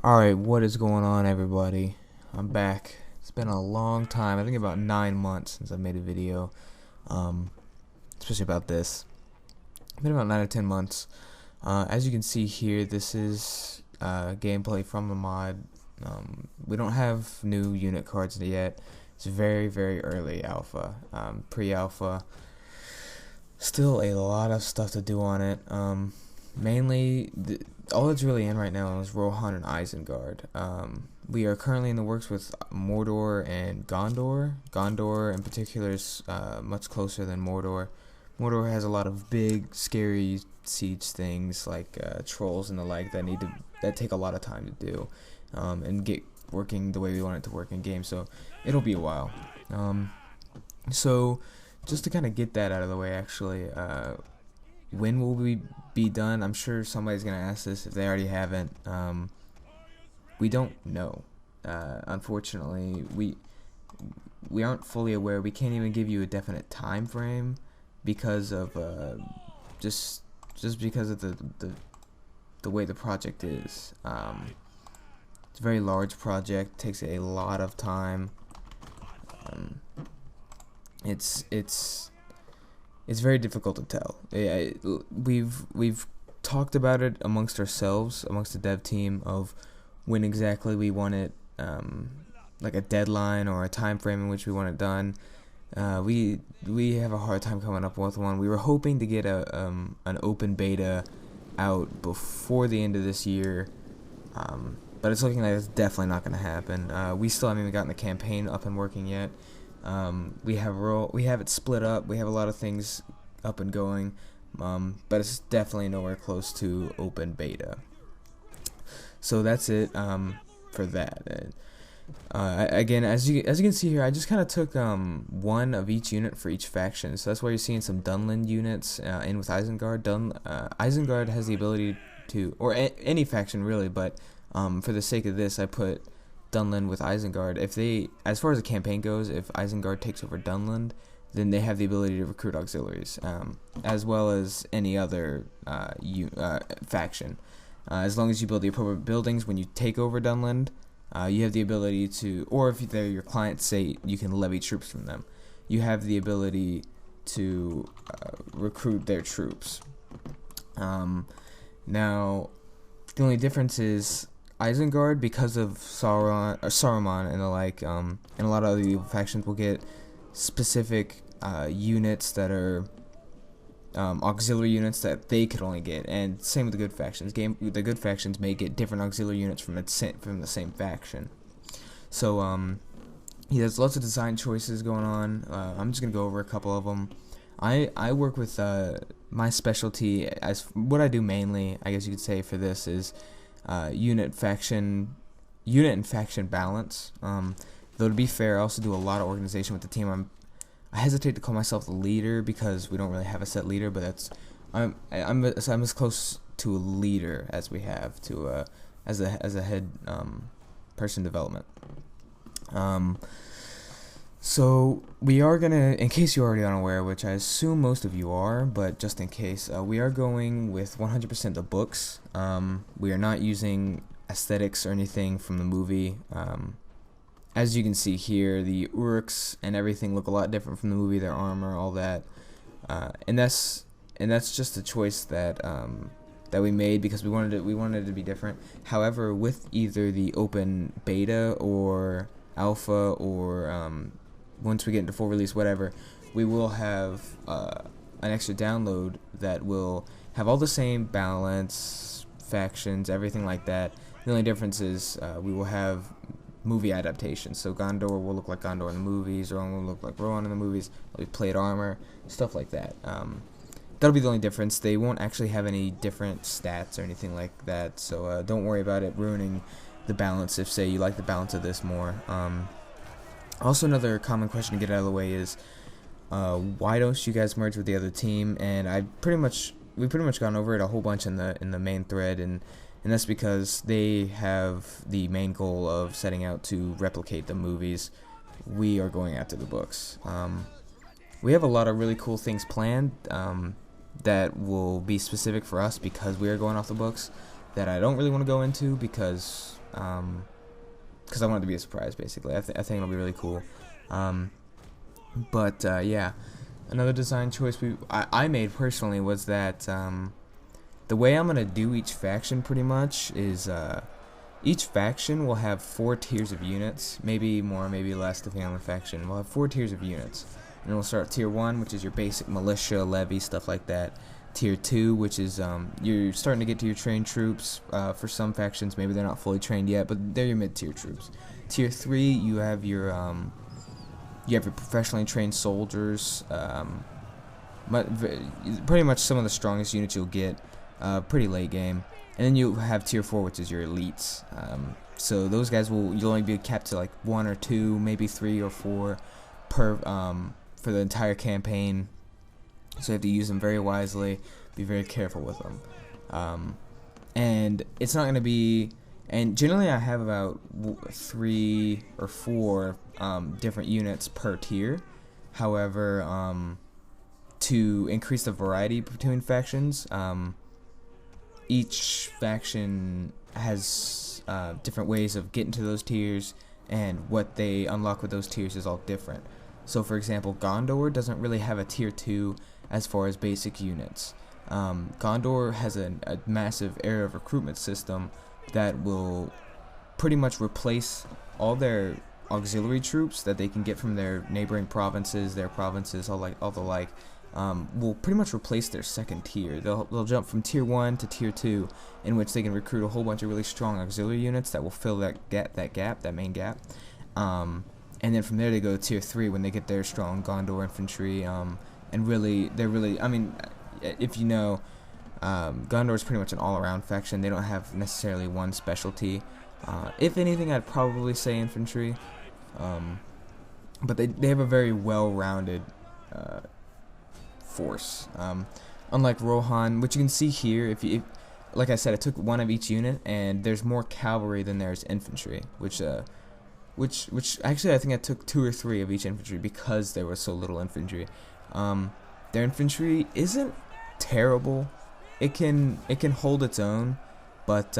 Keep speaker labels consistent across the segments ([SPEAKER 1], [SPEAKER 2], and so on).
[SPEAKER 1] Alright, what is going on, everybody? I'm back. It's been a long time, I think about 9 months since I made a video, um, especially about this. It's been about 9 or 10 months. As you can see here, this is gameplay from the mod. We don't have new unit cards yet. It's very, very early alpha, pre-alpha. Still a lot of stuff to do on it. Mainly, all that's really in right now is Rohan and Isengard. We are currently in the works with Mordor and Gondor. Gondor, in particular, is much closer than Mordor. Mordor has a lot of big, scary siege things like trolls and the like that take a lot of time to do, and get working the way we want it to work in game. So it'll be a while. So just to kind of get that out of the way, actually, when will we be done? I'm sure somebody's gonna ask this if they already haven't. We don't know. Unfortunately, we aren't fully aware. We can't even give you a definite time frame because of just because of the way the project is. It's a very large project. Takes a lot of time. It's very difficult to tell. We've talked about it amongst ourselves, amongst the dev team, of when exactly we want it, like a deadline or a time frame in which we want it done. We have a hard time coming up with one. We were hoping to get an open beta out before the end of this year, but it's looking like it's definitely not going to happen. We still haven't even gotten the campaign up and working yet. We have it split up. We have a lot of things up and going, but it's definitely nowhere close to open beta. So that's it for that. Again, as you can see here, I just kind of took one of each unit for each faction. So that's why you're seeing some Dunland units in with Isengard. Isengard has the ability to, or any faction really, but for the sake of this, I put Dunland with Isengard. If they, as far as the campaign goes, if Isengard takes over Dunland, then they have the ability to recruit auxiliaries, as well as any other faction. As long as you build the appropriate buildings when you take over Dunland, you have the ability to, or if they're your clients, say you can levy troops from them, you have the ability to recruit their troops. Now, the only difference is Isengard, because of Saruman and the like, and a lot of other evil factions will get specific units that are auxiliary units that they could only get, and same with the good factions. The good factions may get different auxiliary units from the same faction. So yeah, there's lots of design choices going on. I'm just gonna go over a couple of them. I work with my specialty, as what I do mainly, I guess you could say, for this is unit and faction balance. Though to be fair, I also do a lot of organization with the team. I hesitate to call myself the leader because we don't really have a set leader, but I'm as close to a leader as we have to as a head person development. So we are gonna, in case you're already unaware, which I assume most of you are, but just in case, we are going with 100% the books. We are not using aesthetics or anything from the movie. As you can see here, the Uruks and everything look a lot different from the movie. Their armor, all that, and that's just a choice that that we made because we wanted it to be different. However, with either the open beta or alpha, or once we get into full release, whatever, we will have an extra download that will have all the same balance, factions, everything like that. The only difference is we will have movie adaptations. So Gondor will look like Gondor in the movies, Rohan will look like Rohan in the movies. There'll be plate armor, stuff like that. That'll be the only difference. They won't actually have any different stats or anything like that. So don't worry about it ruining the balance if, say, you like the balance of this more. Also, another common question to get out of the way is why don't you guys merge with the other team? And we've pretty much gone over it a whole bunch in the main thread, and that's because they have the main goal of setting out to replicate the movies. We are going after the books. We have a lot of really cool things planned that will be specific for us because we are going off the books, that I don't really want to go into because because I want it to be a surprise. Basically, I think it'll be really cool. Yeah, another design choice I made personally was that the way I'm gonna do each faction pretty much is each faction will have 4 tiers of units, maybe more, maybe less, depending on the faction. We'll have 4 tiers of units, and we'll start tier 1, which is your basic militia, levy, stuff like that. Tier 2, which is you're starting to get to your trained troops. For some factions, maybe they're not fully trained yet, but they're your mid-tier troops. Tier 3, you have your professionally trained soldiers. Pretty much some of the strongest units you'll get pretty late game. And then you have tier 4, which is your elites. So those guys you'll only be capped to like 1 or 2, maybe 3 or 4 per for the entire campaign. So you have to use them very wisely. Be very careful with them. And it's not going to be. And generally, I have about 3 or 4 different units per tier. However, to increase the variety between factions, each faction has different ways of getting to those tiers, and what they unlock with those tiers is all different. So for example, Gondor doesn't really have a tier 2 as far as basic units. Gondor has a massive area of recruitment system that will pretty much replace all their auxiliary troops that they can get from their neighboring provinces, all the like. Will pretty much replace their second tier. They'll jump from tier 1 to tier 2, in which they can recruit a whole bunch of really strong auxiliary units that will fill that main gap. And then from there they go to tier 3 when they get their strong Gondor infantry. And I mean, if you know, Gondor is pretty much an all-around faction. They don't have necessarily one specialty. If anything, I'd probably say infantry. But they have a very well-rounded force. Unlike Rohan, which you can see here, if like I said, I took 1 of each unit, and there's more cavalry than there's infantry, which actually I think I took 2 or 3 of each infantry because there was so little infantry. Their infantry isn't terrible. It can hold its own, but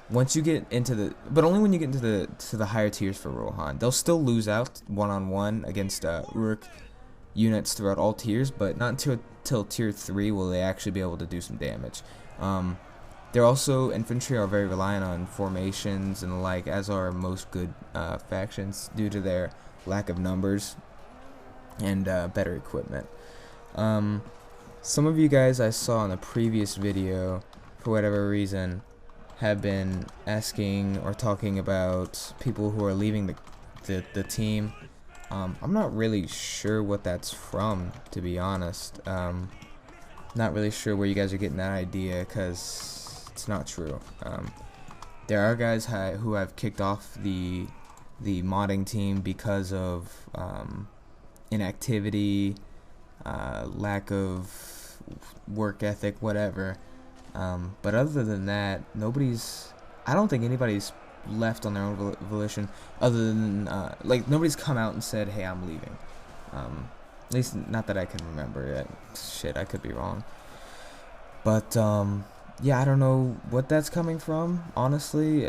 [SPEAKER 1] once you get into only when you get into the higher tiers for Rohan. They'll still lose out one-on-one against Uruk units throughout all tiers, but not until tier 3 will they actually be able to do some damage. Infantry are very reliant on formations and the like, as are most good factions, due to their lack of numbers and better equipment. Some of you guys I saw in the previous video, for whatever reason, have been asking or talking about people who are leaving the team. I'm not really sure what that's from, to be honest. Not really sure where you guys are getting that idea, because it's not true. There are guys who have kicked off the modding team because of inactivity, lack of work ethic, whatever. But other than that, I don't think anybody's left on their own volition, other than nobody's come out and said, hey, I'm leaving. At least not that I can remember. Shit, I could be wrong. But yeah, I don't know what that's coming from, honestly.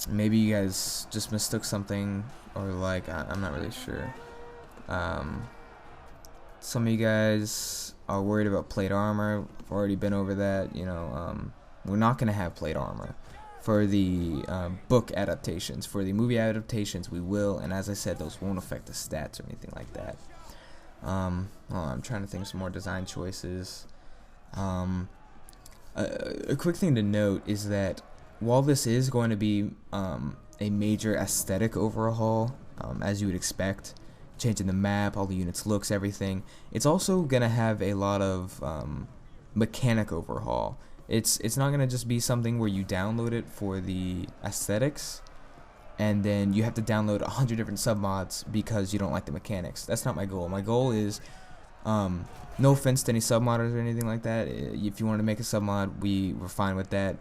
[SPEAKER 1] Maybe you guys just mistook something, or I'm not really sure. Some of you guys are worried about plate armor. I've already been over that. We're not gonna have plate armor for the book adaptations. For the movie adaptations, we will, and as I said, those won't affect the stats or anything like that. I'm trying to think of some more design choices. A quick thing to note is that while this is going to be a major aesthetic overhaul, as you would expect, changing the map, all the units' looks, everything, it's also going to have a lot of mechanic overhaul. It's not going to just be something where you download it for the aesthetics and then you have to download 100 different submods because you don't like the mechanics. That's not my goal. My goal is, no offense to any submodders or anything like that. If you want to make a submod, we're fine with that.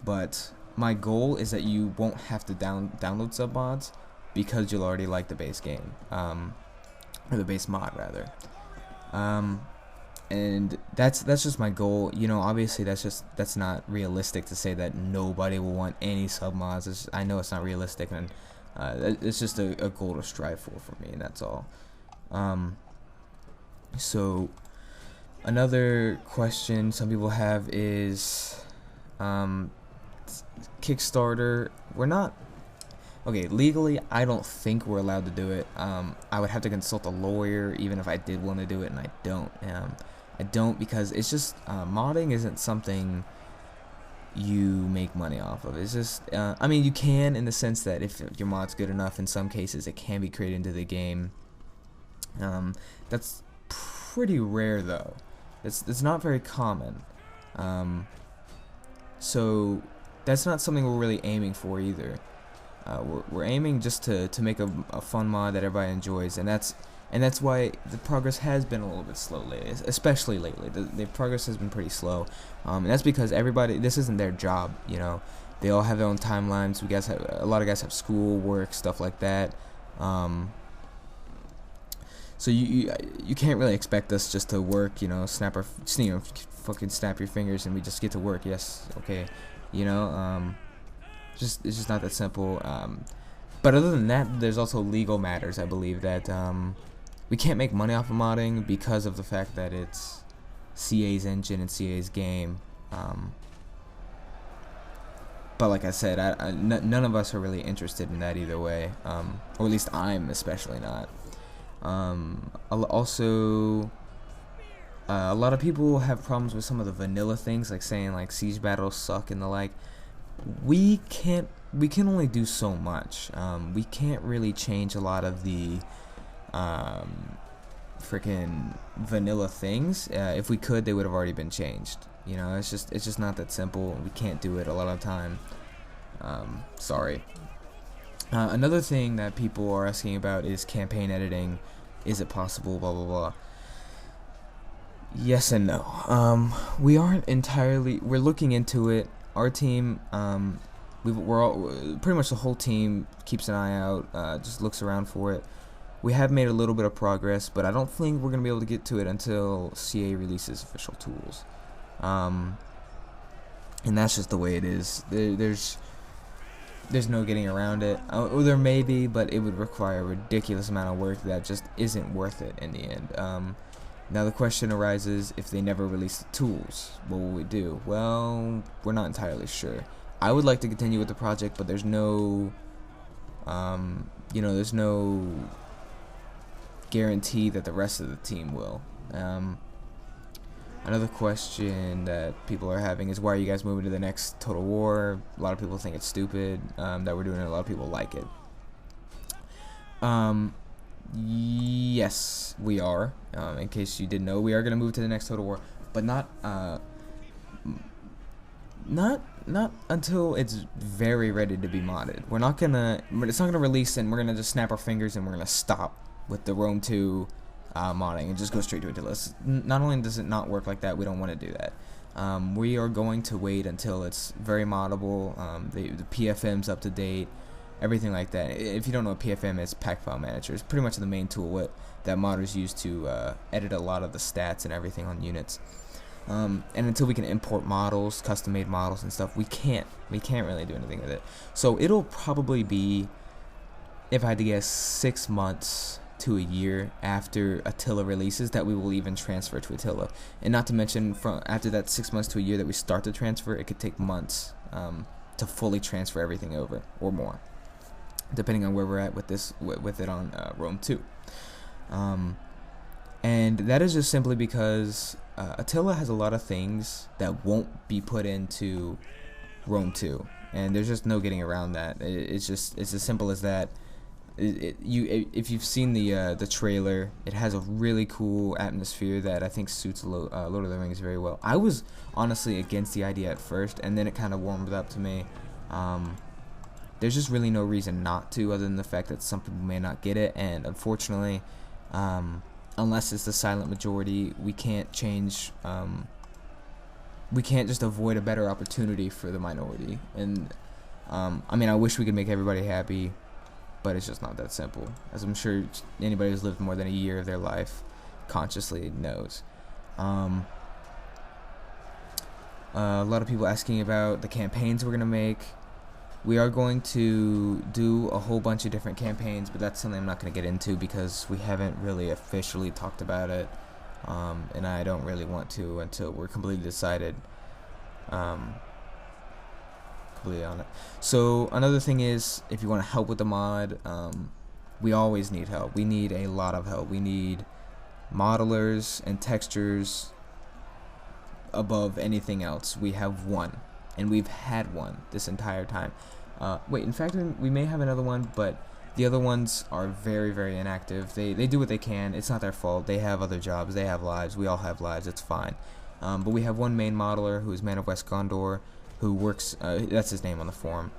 [SPEAKER 1] But my goal is that you won't have to download submods because you'll already like the base game, or the base mod rather. and that's just my goal. You know, obviously that's not realistic to say that nobody will want any sub mods. I know it's not realistic, and it's just a goal to strive for me, and that's all. So another question some people have is Kickstarter. We're not okay legally. I don't think we're allowed to do it. I would have to consult a lawyer even if I did want to do it, and I don't. I don't because it's just modding isn't something you make money off of. It's just I mean, you can, in the sense that if your mod's good enough, in some cases it can be created into the game. That's pretty rare though. It's not very common. So that's not something we're really aiming for either. We're aiming just to make a fun mod that everybody enjoys, and that's why the progress has been a little bit slow lately, especially lately. The progress has been pretty slow, and that's because everybody, this isn't their job, you know. They all have their own timelines. A lot of guys have school, work, stuff like that. So you can't really expect us just to work, you know, fucking snap your fingers and we just get to work. Yes, okay, you know, it's just not that simple. But other than that, there's also legal matters. I believe that we can't make money off of modding because of the fact that it's CA's engine and CA's game. But like I said, none of us are really interested in that either way, or at least I'm especially not. Also, a lot of people have problems with some of the vanilla things, like saying like siege battles suck and the like. We can only do so much. We can't really change a lot of the freaking vanilla things. If we could, they would have already been changed. You know, it's just not that simple. We can't do it a lot of the time. Sorry. Another thing that people are asking about is campaign editing. Is it possible? Blah blah blah. Yes and no. We aren't entirely. We're looking into it. Our team, we're all, pretty much the whole team keeps an eye out. Just looks around for it. We have made a little bit of progress, but I don't think we're gonna be able to get to it until CA releases official tools. And that's just the way it is. There's no getting around it. Or there may be, but it would require a ridiculous amount of work that just isn't worth it in the end. Now the question arises, if they never release the tools, what will we do? Well, we're not entirely sure. I would like to continue with the project, but there's no, there's no guarantee that the rest of the team will. Another question that people are having is, why are you guys moving to the next Total War? A lot of people think it's stupid that we're doing it. A lot of people like it. Yes, we are. In case you didn't know, we are gonna move to the next Total War, but not until it's very ready to be modded. It's not gonna release and we're gonna just snap our fingers and we're gonna stop with the Rome 2 modding and just go straight to it. Not only does it not work like that, we don't want to do that. We are going to wait until it's very moddable. The PFM's up to date, everything like that. If you don't know what PFM is, Pack File Manager, it's pretty much the main tool that modders use to edit a lot of the stats and everything on units. And until we can import models, custom made models and stuff, we can't really do anything with it. So it'll probably be, if I had to guess, 6 months to a year after Attila releases that we will even transfer to Attila. And not to mention, after that 6 months to a year that we start the transfer, it could take months to fully transfer everything over, or more, depending on where we're at with it on Rome 2. And that is just simply because Attila has a lot of things that won't be put into Rome 2, and there's just no getting around that. It's as simple as that. If you've seen the trailer, it has a really cool atmosphere that I think suits Lord of the Rings very well. I was honestly against the idea at first, and then it kind of warmed up to me. There's just really no reason not to, other than the fact that some people may not get it, and unfortunately, unless it's the silent majority, we can't change. We can't just avoid a better opportunity for the minority. And I mean, I wish we could make everybody happy, but it's just not that simple, as I'm sure anybody who's lived more than a year of their life consciously knows. Um, a lot of people asking about the campaigns we're gonna make. We are going to do a whole bunch of different campaigns, but that's something I'm not going to get into because we haven't really officially talked about it, and I don't really want to until we're completely decided, completely on it. So another thing is, if you want to help with the mod, we always need help. We need a lot of help. We need modelers and textures above anything else. We have one, and we've had one this entire time. Wait, in fact, we may have another one, but the other ones are very, very inactive. They do what they can. It's not their fault. They have other jobs. They have lives. We all have lives. It's fine. But we have one main modeler who is Man of West Gondor, who works, that's his name on the forum.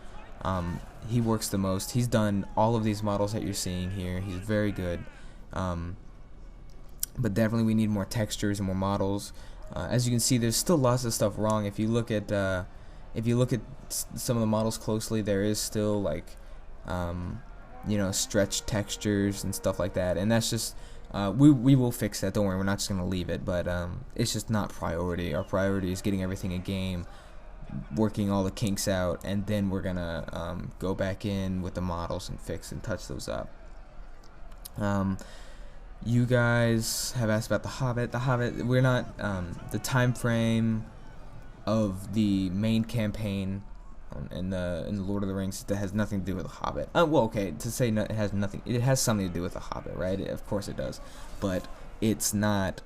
[SPEAKER 1] He works the most. He's done all of these models that you're seeing here. He's very good. But definitely we need more textures and more models. As you can see, there's still lots of stuff wrong. If you look at some of the models closely, there is still like stretched textures and stuff like that, and that's just we will fix that. Don't worry, we're not just gonna leave it, but it's just not priority. Our priority is getting everything in game, working all the kinks out, and then we're gonna go back in with the models and fix and touch those up. You guys have asked about The Hobbit. The Hobbit, we're not, the time frame of the main campaign in the Lord of the Rings, that has nothing to do with The Hobbit. Well, okay, to say no, it has nothing, it has something to do with The Hobbit, right? Of course it does, but it's not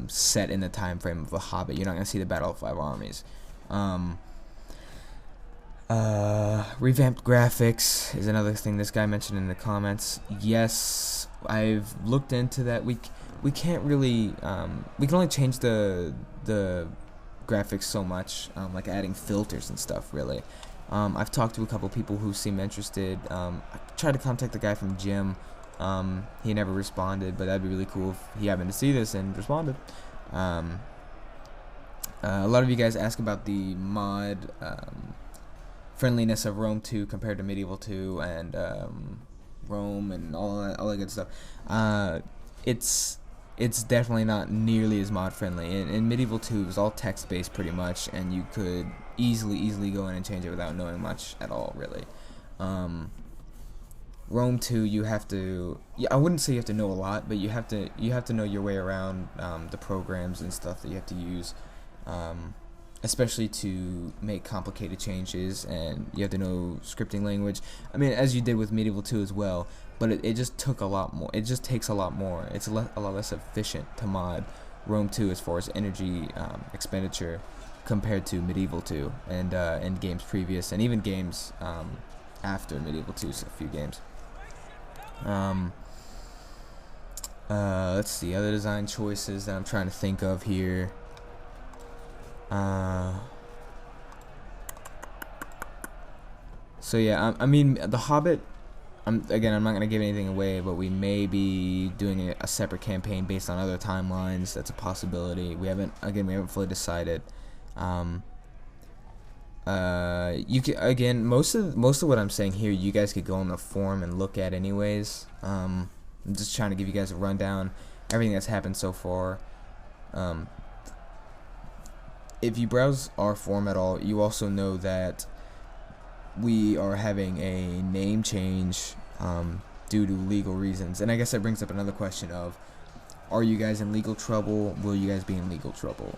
[SPEAKER 1] set in the time frame of The Hobbit. You're not going to see the Battle of Five Armies. Revamped graphics is another thing this guy mentioned in the comments. Yes, I've looked into that. We can't really we can only change the graphics so much, like adding filters and stuff, really. I've talked to a couple people who seem interested. I tried to contact the guy from Jim. He never responded, but that'd be really cool if he happened to see this and responded. A lot of you guys ask about the mod friendliness of Rome 2 compared to Medieval 2 and Rome and all that good stuff. It's definitely not nearly as mod friendly. In Medieval 2, it was all text based pretty much, and you could easily go in and change it without knowing much at all, really. Rome 2, you have to, I wouldn't say you have to know a lot, but you have to know your way around the programs and stuff that you have to use, especially to make complicated changes, and you have to know scripting language. I mean, as you did with Medieval 2 as well, but it just took a lot more. It just takes a lot more. It's a lot less efficient to mod Rome 2 as far as energy expenditure compared to Medieval 2 and games previous, and even games after Medieval 2, so a few games. Let's see, other design choices that I'm trying to think of here. So yeah, I mean, The Hobbit, I'm not gonna give anything away, but we may be doing a separate campaign based on other timelines. That's a possibility. We haven't fully decided. You can, again, most of what I'm saying here, you guys could go on the forum and look at anyways. I'm just trying to give you guys a rundown, everything that's happened so far. If you browse our forum at all, you also know that we are having a name change due to legal reasons. And I guess that brings up another question of, are you guys in legal trouble? Will you guys be in legal trouble?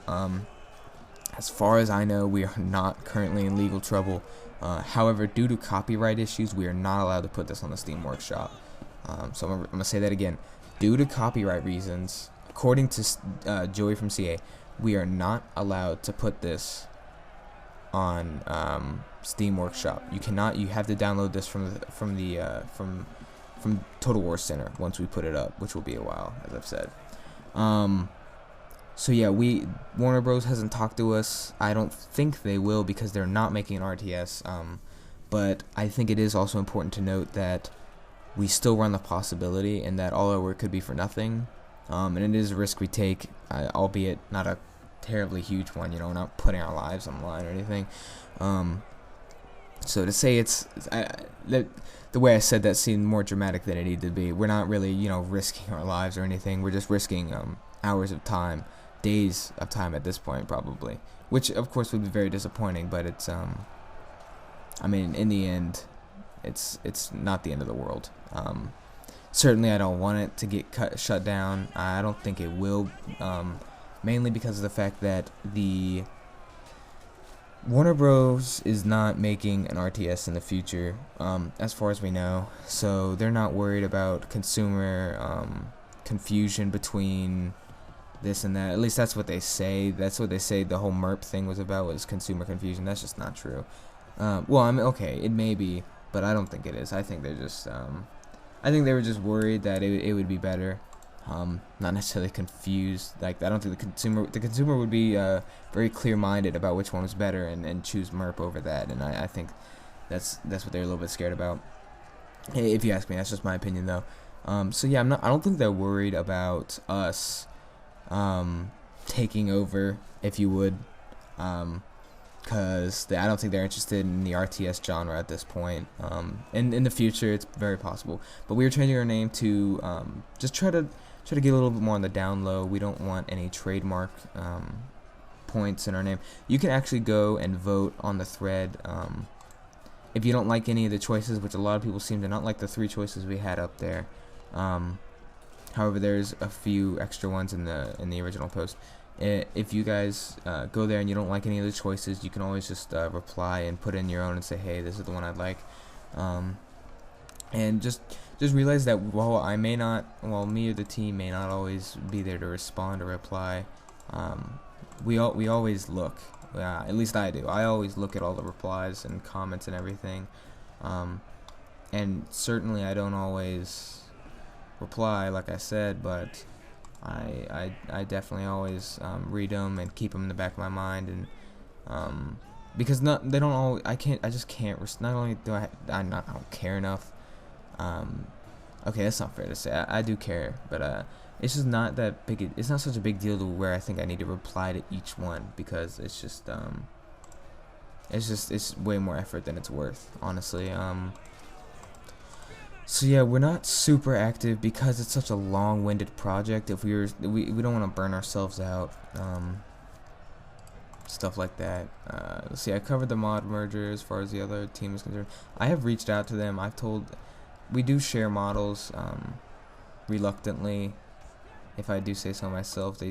[SPEAKER 1] As far as I know, we are not currently in legal trouble. However, due to copyright issues, we are not allowed to put this on the Steam Workshop. So I'm going to say that again. Due to copyright reasons, according to Joey from CA, we are not allowed to put this on Steam Workshop. You cannot. You have to download this from Total War Center once we put it up, which will be a while, as I've said. So yeah, Warner Bros hasn't talked to us. I don't think they will because they're not making an RTS. But I think it is also important to note that we still run the possibility, and that all our work could be for nothing. And it is a risk we take, albeit not a terribly huge one. You know, we're not putting our lives on the line or anything. So to say the way I said that seemed more dramatic than it needed to be. We're not really, risking our lives or anything. We're just risking hours of time days of time at this point, probably, which of course would be very disappointing, but it's I mean, in the end, it's not the end of the world. Certainly I don't want it to get shut down. I don't think it will, mainly because of the fact that the Warner Bros. Is not making an RTS in the future, as far as we know, so they're not worried about consumer confusion between this and that. At least that's what they say. That's what they say the whole MERP thing was about, was consumer confusion. That's just not true. Well, I mean, okay, it may be, but I don't think it is. I think they're just, I think they were just worried that it would be better. Not necessarily confused. Like, I don't think the consumer would be very clear-minded about which one was better and choose MERP over that. And I think that's what they're a little bit scared about. If you ask me, that's just my opinion, though. So yeah, I don't think they're worried about us taking over, if you would, because I don't think they're interested in the RTS genre at this point. In the future, it's very possible. But we are changing our name to just try to get a little bit more on the down low. We don't want any trademark points in our name. You can actually go and vote on the thread. If you don't like any of the choices, which a lot of people seem to not like the 3 choices we had up there. However, there's a few extra ones in the original post. If you guys go there and you don't like any of the choices, you can always just reply and put in your own and say, hey, this is the one I'd like. And just realize that while me or the team may not always be there to respond or reply, we always look. At least I do. I always look at all the replies and comments and everything. And certainly I don't always reply, like I said, but I definitely always read them and keep them in the back of my mind, and because they don't all I just can't. Not only do I don't care enough. Okay, that's not fair to say. I do care, but it's just not that big. It's not such a big deal to where I think I need to reply to each one, because it's just it's way more effort than it's worth, honestly. So yeah, we're not super active because it's such a long-winded project. If we don't want to burn ourselves out, stuff like that. Let's see, I covered the mod merger as far as the other team is concerned. I have reached out to them. We do share models, reluctantly, if I do say so myself.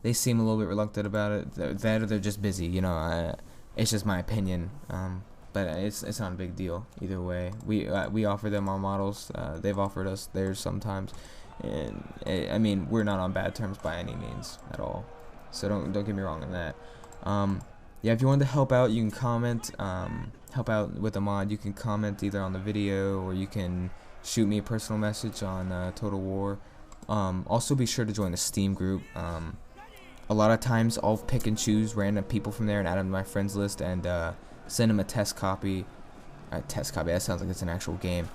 [SPEAKER 1] They seem a little bit reluctant about it. That or they're just busy, you know. It's just my opinion. But it's not a big deal either way. We offer them our models. They've offered us theirs sometimes, and I mean, we're not on bad terms by any means at all. So don't get me wrong on that. Yeah, if you want to help out, you can comment. Help out with the mod. You can comment either on the video, or you can shoot me a personal message on Total War. Also, be sure to join the Steam group. A lot of times, I'll pick and choose random people from there and add them to my friends list, and send them a test copy. Test copy, that sounds like it's an actual game.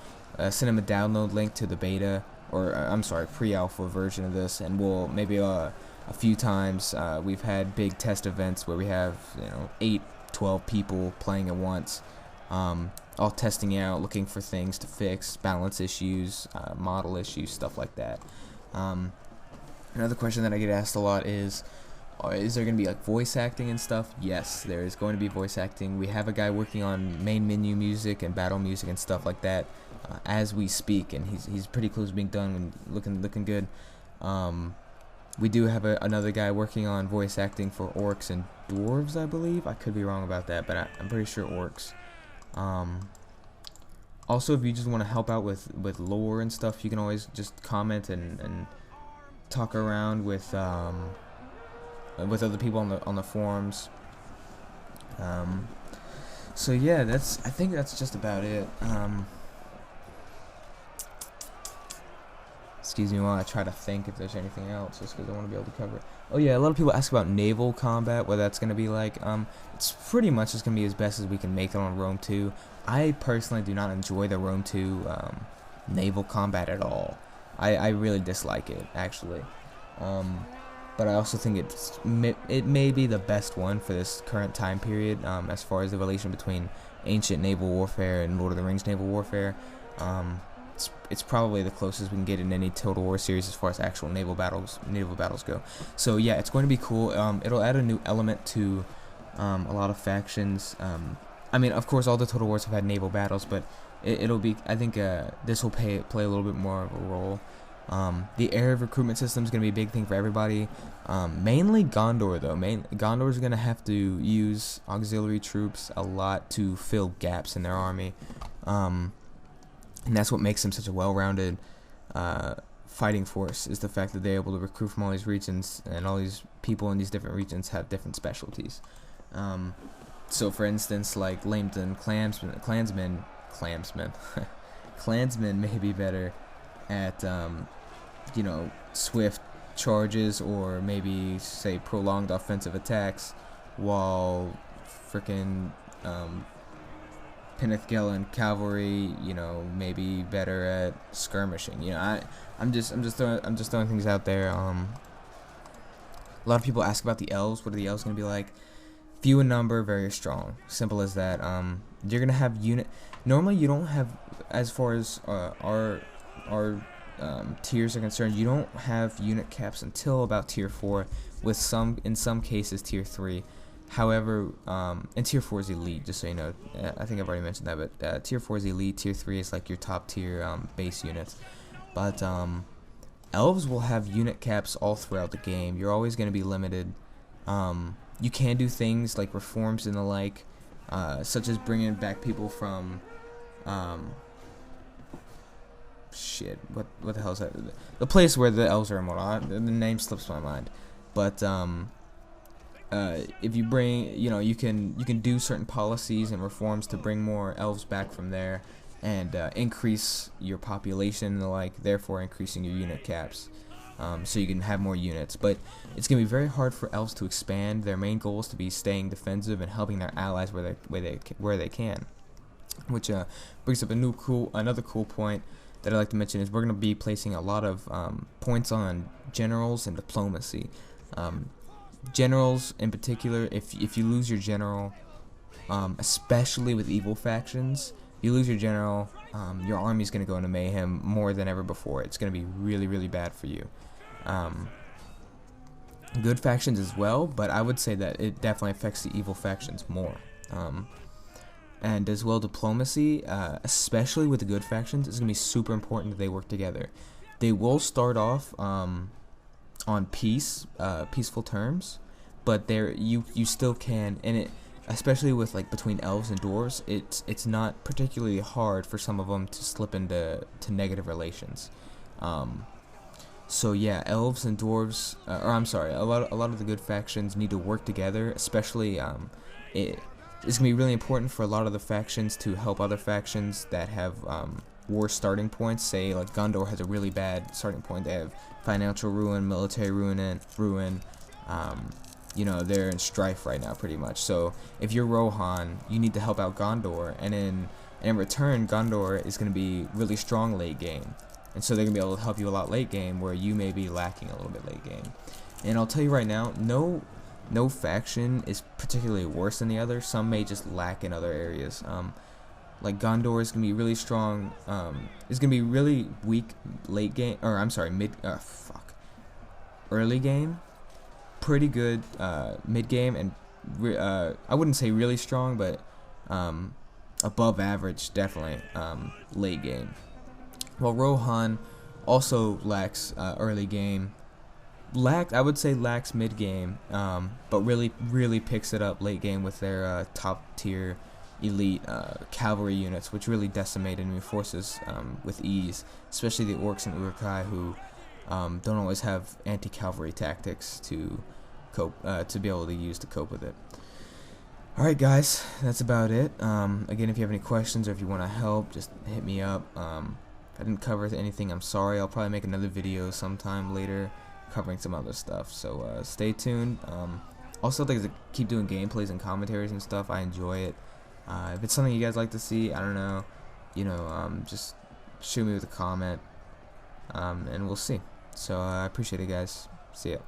[SPEAKER 1] Send them a download link to the beta, or I'm sorry, pre-alpha version of this, and we'll maybe a few times we've had big test events where we have 8, 12 people playing at once, all testing out, looking for things to fix, balance issues, model issues, stuff like that. Another question that I get asked a lot is there going to be like voice acting and stuff? Yes, there is going to be voice acting. We have a guy working on main menu music and battle music and stuff like that as we speak, and he's pretty close to being done and looking good. We do have another guy working on voice acting for orcs and dwarves, I believe. I could be wrong about that, but I'm pretty sure orcs. Also, if you just want to help out with lore and stuff, you can always just comment and talk around with other people on the forums. So yeah, I think that's just about it. Excuse me while I try to think if there's anything else, just because I want to be able to cover it. Oh yeah, a lot of people ask about naval combat, what that's going to be like. It's pretty much just going to be as best as we can make it on Rome 2. I personally do not enjoy the Rome 2 naval combat at all. I really dislike it, actually. But I also think it may be the best one for this current time period, as far as the relation between ancient naval warfare and Lord of the Rings naval warfare. it's probably the closest we can get in any Total War series as far as actual naval battles go. So yeah, it's going to be cool. It'll add a new element to a lot of factions. I mean, of course, all the Total Wars have had naval battles, but it'll be, I think, this will play a little bit more of a role. The air recruitment system is going to be a big thing for everybody. Mainly Gondor, though. Gondor is going to have to use auxiliary troops a lot to fill gaps in their army. And that's what makes them such a well-rounded fighting force, is the fact that they're able to recruit from all these regions, and all these people in these different regions have different specialties. So, for instance, like Lambton Clansmen may be better at, you know, swift charges, or maybe, say, prolonged offensive attacks, while frickin' Penethgellan cavalry, you know, maybe better at skirmishing. You know, I'm just throwing things out there. A lot of people ask about the elves. What are the elves gonna be like? Few in number, very strong. Simple as that. You're gonna have normally you don't have, as far as our tiers are concerned, you don't have unit caps until about tier 4, with in some cases tier 3. However, and tier 4 is elite, just so you know. I think I've already mentioned that, but tier 4 is elite, tier 3 is like your top tier base units. But elves will have unit caps all throughout the game. You're always going to be limited. You can do things like reforms and the like, such as bringing back people from shit, what the hell is that? The place where the elves are immortal. The name slips my mind. But if you bring, you know, you can do certain policies and reforms to bring more elves back from there, and increase your population and the like, therefore increasing your unit caps, so you can have more units. But it's gonna be very hard for elves to expand. Their main goal is to be staying defensive and helping their allies where they can. Which brings up another cool point that I'd like to mention, is we're gonna be placing a lot of points on generals and diplomacy. Generals in particular, if you lose your general, especially with evil factions, you lose your general, your army's going to go into mayhem more than ever before. It's going to be really, really bad for you. Good factions as well, but I would say that it definitely affects the evil factions more. And as well, diplomacy, especially with the good factions, is going to be super important that they work together. They will start off on peaceful terms, but you still can, and it, especially with like between elves and dwarves, it's not particularly hard for some of them to slip into negative relations. So yeah, elves and dwarves, or I'm sorry, a lot of the good factions need to work together, especially it's gonna be really important for a lot of the factions to help other factions that have worse starting points. Say like Gondor has a really bad starting point. They have financial ruin, military ruin. You know, they're in strife right now pretty much. So if you're Rohan, you need to help out Gondor, and in return, Gondor is going to be really strong late game, and so they're going to be able to help you a lot late game, where you may be lacking a little bit late game. And I'll tell you right now, no faction is particularly worse than the other. Some may just lack in other areas. Like Gondor is going to be really strong, is going to be really weak late game, or I'm sorry, early game, pretty good mid game, and I wouldn't say really strong, but above average definitely late game. While Rohan also lacks early game, I would say lacks mid game, but really picks it up late game with their top tier elite cavalry units, which really decimate enemy forces with ease, especially the orcs and Uruk-hai, who don't always have anti-cavalry tactics to be able to use to cope with it. Alright guys, that's about it. Again, if you have any questions or if you want to help, just hit me up. If I didn't cover anything, I'm sorry. I'll probably make another video sometime later covering some other stuff, so stay tuned. Also, I'd like to keep doing gameplays and commentaries and stuff. I enjoy it. If it's something you guys like to see, I don't know, just shoot me with a comment, and we'll see. So I appreciate it, guys. See ya.